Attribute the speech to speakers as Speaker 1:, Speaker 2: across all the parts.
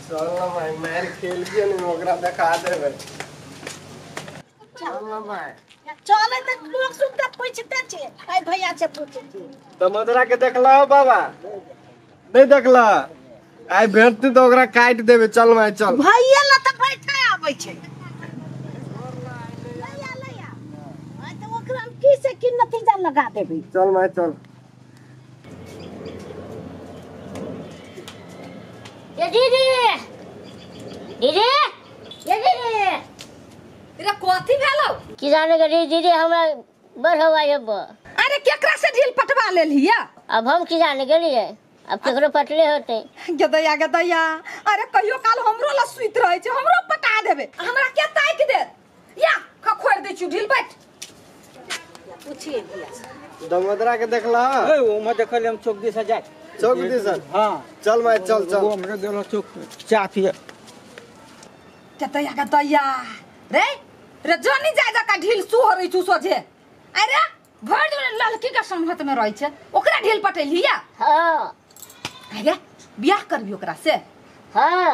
Speaker 1: चल ना भाई मार खेल के नहीं ओकरा दिखा देबे।
Speaker 2: चल ना भाई चले त लोग सुनता पूछते छे आई भैया से पूछे छी
Speaker 1: दामोदरा के देखला हो बाबा नहीं देखला आई भेटती तो ओकरा काट देबे। चल भाई चल
Speaker 2: भैया ल त बैठे आबै छे की से की नतीजा लगा देबी।
Speaker 1: चल भाई चल
Speaker 3: ये दीदी दीदी ये दीदी
Speaker 4: तेरा कथी भेलो
Speaker 3: की जाने के दीदी हमरा बर हवा जब
Speaker 4: अरे केकरा से ढील पटवा ले लिया
Speaker 3: अब हम की जाने के लिए अब केकरो पटले होते
Speaker 4: गदया अरे कहियो काल हमरो ल सुइत रहे छे हमरो पटा देबे हमरा के ताक दे या खखोर दे छु ढील बैठ
Speaker 2: पूछिए भैया
Speaker 1: दामोदरा के देखला
Speaker 5: ए ओ म देखले हम चौक दिस जाय
Speaker 1: चौक दिसन
Speaker 5: हां
Speaker 1: चल भाई चल चल
Speaker 5: वो हमरे देलो चौक चाथी
Speaker 4: गदया रे रे जनी जाय का ढील सु हरै छु सोझे अरे भर दिन लड़की का संगत में रहै छे ओकरा ढील पटेलिया
Speaker 3: हां
Speaker 4: अरे बियाह करबी ओकरा से
Speaker 3: हां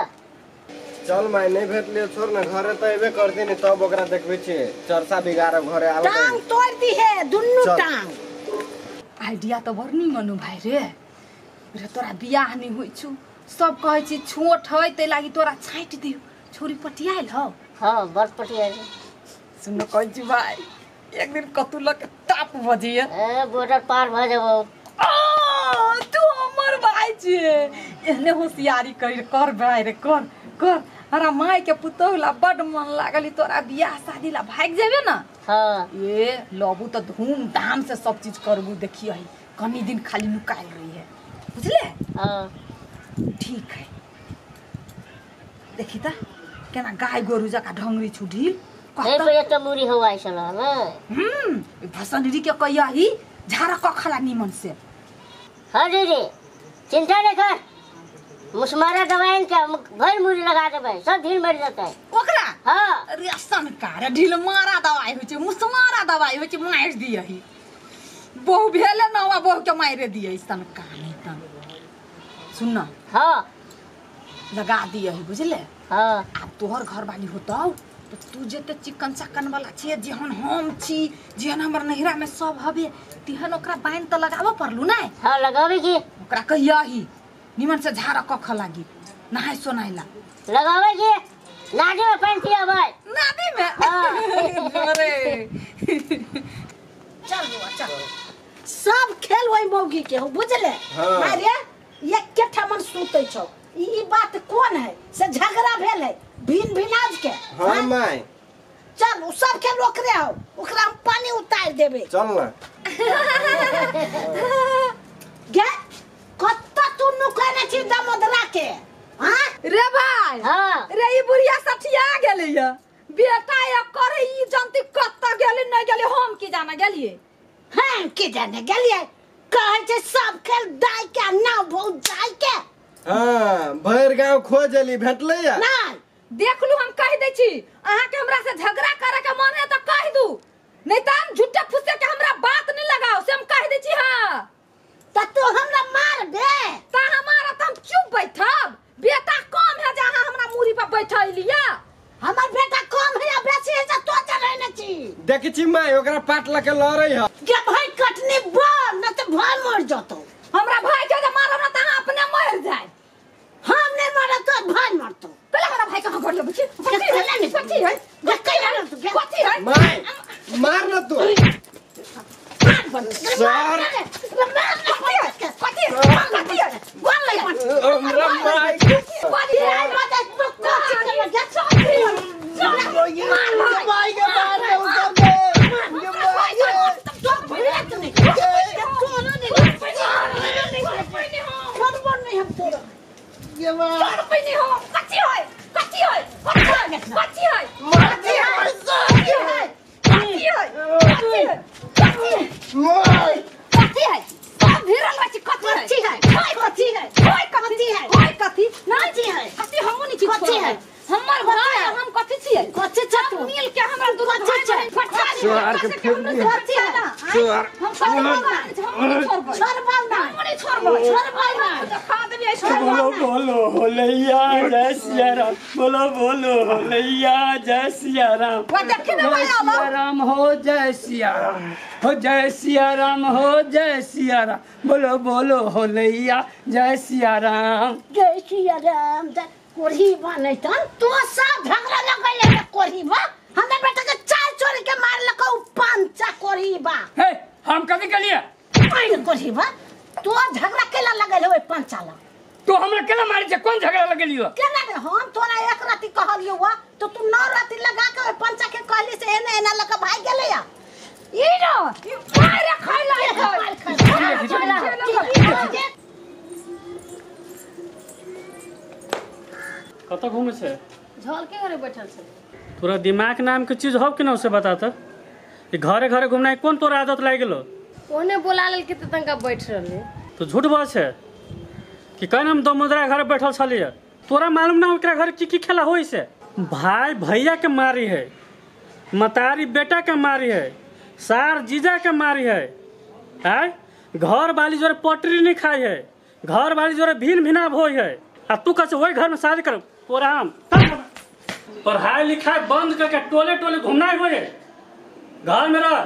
Speaker 1: चल भाई नहीं भेटले छोड़ ना घरे त एबे करती नहीं तब ओकरा देखबे छे चरसा बिगाड़ घरे आवे
Speaker 2: टांग तोड़ दी है दुन्नु टांग
Speaker 4: आइडिया तो बरनी मनु भाई रे रे तोरा बियाह नहीं होई छु सब कहै छी छोट है ते लागी तोरा छाइट दियो छोरी पटियाइल हो
Speaker 3: हां बर पटिया
Speaker 4: सुन कहै छी भाई एक दिन कतुलक ताप बजिए
Speaker 3: ए बॉर्डर पार भ जाबो
Speaker 4: तू हमर भाई छे एहने होशियारी कर भाई रे कर हरा माई के पुतौला बड मन लागली तोरा बियाह शादी ला भाग जेबे ना
Speaker 3: हां
Speaker 4: ए लबू तो धूम धाम से सब चीज करबू देखियो है कनी दिन खाली लुकाइल रही है बुझले
Speaker 3: हां
Speaker 4: ठीक है देखी ता केना गाय गोरु जका ढंगरी छु ढील
Speaker 3: ए पे त मुरी हवाई सला ना
Speaker 4: भसनरी के कहियाही झारा कखला निमन से
Speaker 3: हां दीदी चिंता नहीं कर मुस्मारा दवाई का भर मुरी लगा देबे सब ढील मर जाता है
Speaker 4: ओकरा
Speaker 3: हां
Speaker 4: अरे कार ढील मारा दवाई होय छै मुस्मारा दवाई होय छै मार दियही बहु भेले न हुआ बहु के मारे दिए सन कहानी तन सुन ना
Speaker 3: हां
Speaker 4: लगा दियही बुझले
Speaker 3: हां
Speaker 4: अब तोहर घर वाली होतौ तो तू जेते चिकन चकन वाला छे जेहन हम छी जेहन हमर नहिरा में सब हबे तिहन ओकरा बाइन त लगाबो परलू नै
Speaker 3: हां लगावे की
Speaker 4: ओकरा कहियाही निमन से झारा कख लागी नहाय सोनाइला
Speaker 3: लगावे की नादी में पानी पिया भाई
Speaker 4: नादी में अरे चल बुआ चल
Speaker 2: सब खेल वही मौगी के हो बुझले मारे एक के ठमन सुतै छौ ई बात कोन है से झगड़ा भेल है भिनाज के
Speaker 1: हां माई
Speaker 2: चल उ सब के रोकरे हो ओकरा हम पानी उतार देबे
Speaker 1: चल ना
Speaker 2: गे कत्ता तू नु कहने छी दामोदरा के हां
Speaker 4: रे भाई
Speaker 3: हां
Speaker 4: रे ई बुढ़िया सठिया गेलैया बेटा या करे ई जानती कत्ता गेलै नै गेलै हम की जाने गेलिए
Speaker 2: हम की जाने गेलिए कहै छै सब खेल दाई के ना भौ जाई के
Speaker 1: हां भैर गांव खोजली भेटले या
Speaker 2: नहीं
Speaker 4: देखलू हम कह दै छी अहाँ के हमरा से झगड़ा करे के मन है त कह दू नहीं त हम झूठे फुसे के हमरा बात नहीं लगाओ से हम कह दै छी हां
Speaker 2: त तू हमरा मार दे
Speaker 4: त हमारा त हम चुप बैठब बेटा कम है जहां हमरा मुरी पर बैठैलिया
Speaker 2: हमर बेटा कम है या बेसी है तो चले न छी
Speaker 1: देखि छी माई ओकरा पाट लके लरै ह
Speaker 2: के भाई कटनी बोल न त भाई मर जतो
Speaker 4: हमरा भाई के जे मारब न त अपने मर जाय
Speaker 2: हम नहीं मारा तो भाई मरतो
Speaker 4: पहले हमरा भाई के घर ले बची कथी है कथी है
Speaker 1: माई मार न तू सर
Speaker 4: कथी है बोल ले
Speaker 1: हमरा माई
Speaker 6: बोलो बोलो होलैया जय सिया राम, बोलो बोलो होलैया जय सिया राम,
Speaker 2: वो देखी ना
Speaker 6: जय सिया राम हो जय सिया राम, हो जय सिया राम हो जय सिया राम, बोलो बोलो होलैया जय सिया राम।
Speaker 2: जय सिया राम जय कोढ़ी बने तन तो सब झगड़ा लगैले कोढ़ी बा हमने बेटा के चार चोरी के मार लको पंचा कोढ़ी बा।
Speaker 6: हे हम कभी के लिए
Speaker 2: आई कोढ़ी बा तो झगड़ा केला लगैले ओए पंचाला
Speaker 6: तो हमरा केला मारे छे, कौन झगड़ा लगेलियो?
Speaker 2: केला रे हम तोरा एक राती कहलियो वा तो तू 9 राती लगा के ओए पंचा के कहली से एने एना लगा भाग गेले या ई रो ई मारे खैला
Speaker 7: कत घूमे से?
Speaker 4: झलकी घरे बैठल छे।
Speaker 7: तोरा दिमाग नाम के चीज हो कि ना उसे बता त। ये घरे घरे घूमना कौन तोरा आदत लाग गेलो?
Speaker 4: ओने बोला लेल के त तंका बैठ रहले।
Speaker 7: तो झूठ बात है कि कहन हम दामोदरा घर बैठल छलिए, तोरा मालूम ना ओकरा घर की खेला होई से? भाई भैया के मारी है, मतारी बेटा के मारी है, सार जीजा के मारी है, आय घर वाली जोरे पटरी नहीं खाई है, घर वाली जोरे भिन भिनाव होई है, आ तू कह वही घर में शादी कर तोरा हम पढ़ाई लिखाई बंद करके टोले टोले घूमना हो घर में रह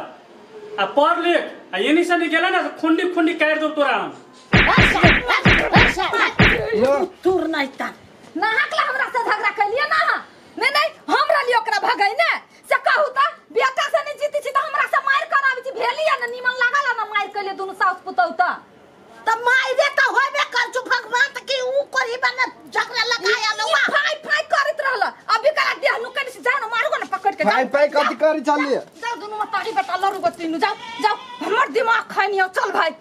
Speaker 7: आ पढ़ लिख आ ये नहीं से नहीं गेला ना तो खुंडी खुंडी काट दो तोरा हम।
Speaker 2: तूर नहीं ता
Speaker 4: ना हकला हमरा से झगड़ा कलिए ना नहीं नहीं हमरा लिए ओकरा भगाई ने से कहू त बेटा से नहीं जीती छी त हमरा से मार कराबी छी भेलिया ना निमन लागल ना मार कलिए दोनों सास पुतौ त
Speaker 2: मारे तो होबे कर छु भगवान त की ऊ कोढ़ी बने झगड़ा लगाया लोवा फाई फाई करत रहल अभी करा देह नु कनी से जान मारू ना पकड़ के
Speaker 1: पाई पाई कथि करी चलिए
Speaker 2: जाओ दोनों में ताड़ी बेटा लड़ू बतीनु जाओ जाओ हमर दिमाग खानियो चल भाई।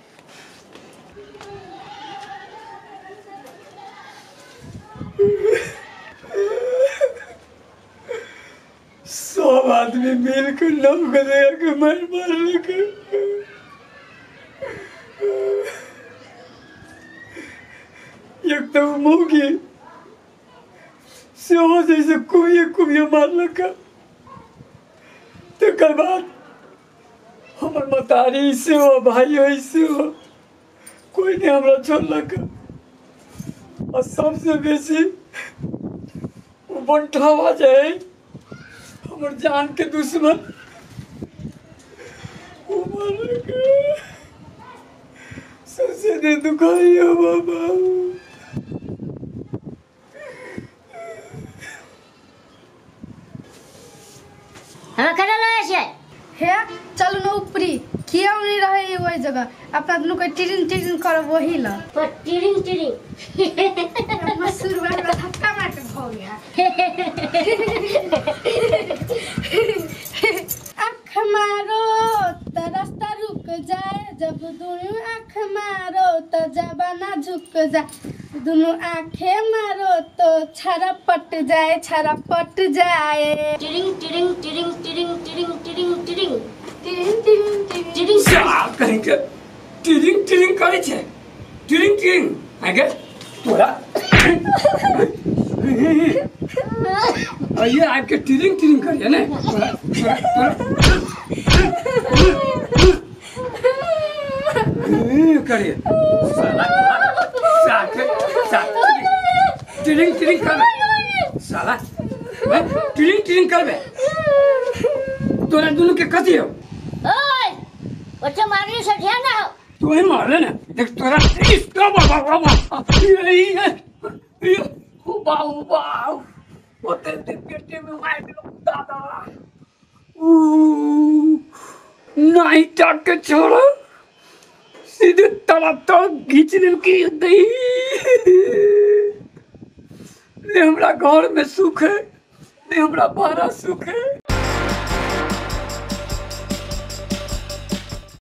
Speaker 6: सब आदमी मिल के नम कर के मार मार लेके एक तो मोगी से हो जैसे कुबिया मार लगा तकर बाद हमर मतारी से हो भाई हो से हो कोई नहीं हमरा छोड़ लगा और सबसे बेसी वो बंठावा जाए हमर जान के दुश्मन वो मार लगा सबसे दे दुखाई हो बाबा।
Speaker 3: हमें करे लगे छे
Speaker 8: हे चल न ऊपरी क्यों नहीं रहे वही जगह अपना दुनू के टिरिंग टिरिंग कर वही ला
Speaker 3: तो टिरिंग टिरिंग
Speaker 8: मसूर वाला धक्का मार के भौ गया। आँख मारो त रास्ता रुक जाए, जब दोनों आँख मारो तो जबाना झुक जाए, दोनों आँखें मारो तो छरा पट जाए, छरा पट जाए।
Speaker 3: टिरिंग टिरिंग टिरिंग टिरिंग टिरिंग टिरिंग टिरिंग
Speaker 8: टिरिंग टिरिंग टिरिंग
Speaker 3: टिरिंग
Speaker 6: सा कहीं के टिरिंग टिरिंग करे छे टिरिंग टिरिंग आगे तोरा ये आपके टिरिंग टिरिंग करिए ना तोरा करिए साला साला टिरिंग टिरिंग कर साला टिरिंग टिरिंग करबे तोरा दोनों के कथी हो
Speaker 3: ओए बच्चा मारने से ध्यान ना हो
Speaker 6: तू ही मार लेना देख तोरा इसका बाबा ये बाबा वो तेरे पेटे में मार दो दादा नहीं टाट के छोड़ो सीधे तड़प खींचने की नहीं हमरा घर में सुख है नहीं हमरा बारा सुख है